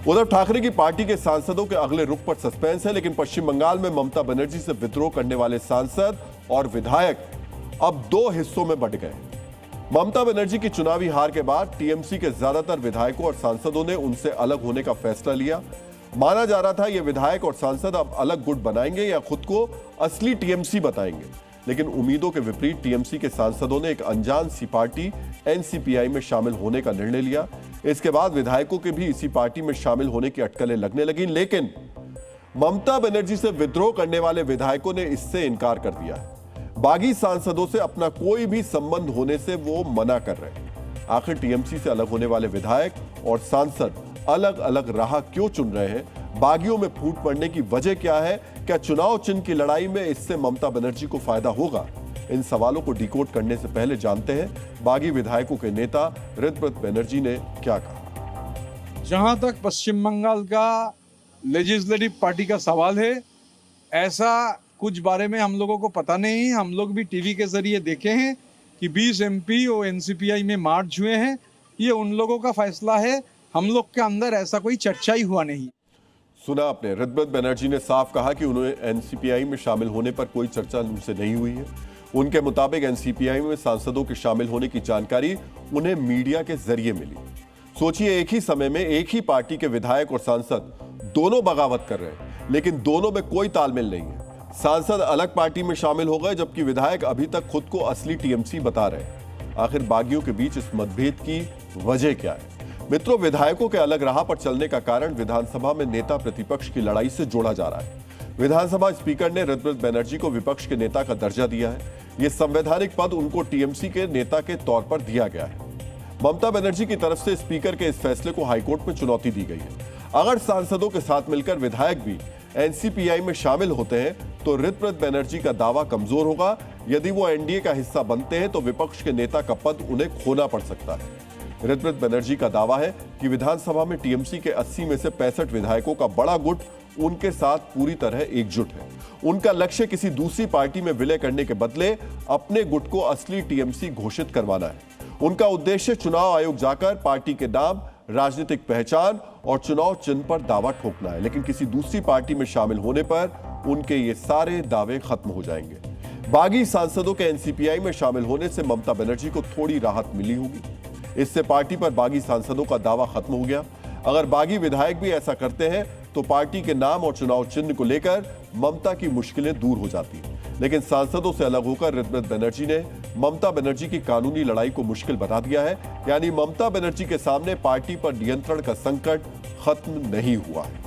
उद्धव ठाकरे की पार्टी के सांसदों के अगले रुख पर सस्पेंस है, लेकिन पश्चिम बंगाल में ममता बनर्जी से विद्रोह करने वाले सांसद और विधायक अब दो हिस्सों में बंट गए। ममता बनर्जी की चुनावी हार के बाद टीएमसी के ज्यादातर विधायकों और सांसदों ने उनसे अलग होने का फैसला लिया। माना जा रहा था ये विधायक और सांसद अब अलग गुट बनाएंगे या खुद को असली टीएमसी बताएंगे, लेकिन उम्मीदों के विपरीत टीएमसी के सांसदों ने एक अनजान सी पार्टी एनसीपीआई में शामिल होने का निर्णय लिया। इसके बाद विधायकों के भी इसी पार्टी में शामिल होने की अटकलें लगने लगी, लेकिन ममता बनर्जी से विद्रोह करने वाले विधायकों ने इससे इनकार कर दिया है। बागी सांसदों से अपना कोई भी संबंध होने से वो मना कर रहे हैं। आखिर टीएमसी से अलग होने वाले विधायक और सांसद अलग अलग राह क्यों चुन रहे हैं? बागियों में फूट पड़ने की वजह क्या है? क्या चुनाव चिन्ह की लड़ाई में इससे ममता बनर्जी को फायदा होगा? इन सवालों को डिकोड करने से पहले जानते हैं बागी विधायकों के नेता ऋतव्रत बनर्जी ने क्या कहा। जहां तक पश्चिम बंगाल का लेजिस्लेटिव पार्टी का सवाल है, ऐसा कुछ बारे में हम लोगों को पता नहीं। हम लोग भी टीवी के जरिए देखे हैं कि 20 एमपी और एनसीपीआई में मार्च हुए हैं। ये उन लोगों का फैसला है, हम लोग के अंदर ऐसा कोई चर्चा ही हुआ नहीं। सुना आपने, ऋतव्रत बनर्जी ने साफ कहा कि उन्हें एनसीपीआई में शामिल होने पर कोई चर्चा उनसे नहीं हुई है। उनके मुताबिक एनसीपीआई में सांसदों के शामिल होने की जानकारी उन्हें मीडिया के जरिए मिली। सोचिए, एक ही समय में एक ही पार्टी के विधायक और सांसद दोनों बगावत कर रहे हैं, लेकिन दोनों में कोई तालमेल नहीं है। सांसद अलग पार्टी में शामिल हो गए, जबकि विधायक अभी तक खुद को असली टीएमसी बता रहे हैं। आखिर बागियों के बीच इस मतभेद की वजह क्या है? मित्रों, विधायकों के अलग राह पर चलने का कारण विधानसभा में नेता प्रतिपक्ष की लड़ाई से जोड़ा जा रहा है। विधानसभा स्पीकर ने ऋतव्रत बनर्जी को विपक्ष के नेता का दर्जा दिया है। यह संवैधानिक पद उनको टीएमसी के नेता के तौर पर दिया गया है। ममता बनर्जी की तरफ से स्पीकर के इस फैसले को हाईकोर्ट में चुनौती दी गई है। अगर सांसदों के साथ मिलकर विधायक भी एनसीपीआई में शामिल होते हैं तो ऋतव्रत बनर्जी का दावा कमजोर होगा। यदि वो एनडीए का हिस्सा बनते हैं तो विपक्ष के नेता का पद उन्हें खोना पड़ सकता है। ऋतव्रत बनर्जी का दावा है कि विधानसभा में टीएमसी के 80 में से 65 विधायकों का बड़ा गुट उनके साथ पूरी तरह एकजुट है। उनका लक्ष्य किसी दूसरी पार्टी में विलय करने के बदले अपने गुट को असली टीएमसी घोषित करवाना है। उनका उद्देश्य चुनाव आयोग जाकर पार्टी के नाम, राजनीतिक पहचान और चुनाव चिन्ह पर दावा ठोकना है, लेकिन किसी दूसरी पार्टी में शामिल होने पर उनके ये सारे दावे खत्म हो जाएंगे। बागी सांसदों के एनसीपीआई में शामिल होने से ममता बनर्जी को थोड़ी राहत मिली होगी। इससे पार्टी पर बागी सांसदों का दावा खत्म हो गया। अगर बागी विधायक भी ऐसा करते हैं तो पार्टी के नाम और चुनाव चिन्ह को लेकर ममता की मुश्किलें दूर हो जाती। लेकिन सांसदों से अलग होकर ऋतव्रत बनर्जी ने ममता बनर्जी की कानूनी लड़ाई को मुश्किल बना दिया है। यानी ममता बनर्जी के सामने पार्टी पर नियंत्रण का संकट खत्म नहीं हुआ है।